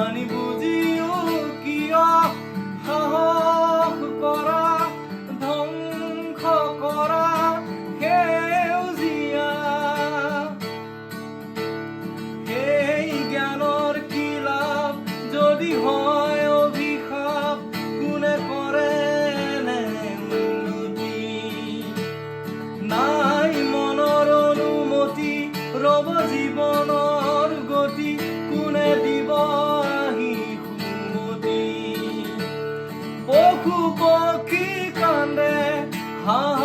জানি বুজিও কিয় সাহস কৰা ধ্বংস কৰা সেউজীয়া সেই জ্ঞানৰ কি লাভ যদি হয় অভিশাপ কোনে কৰে নে উন্নতি নাই মনৰ অনুমতি ৰব জীৱনৰ গতি কোনে দিব আহি সুমতি পশু পক্ষী কান্দে হাঁহ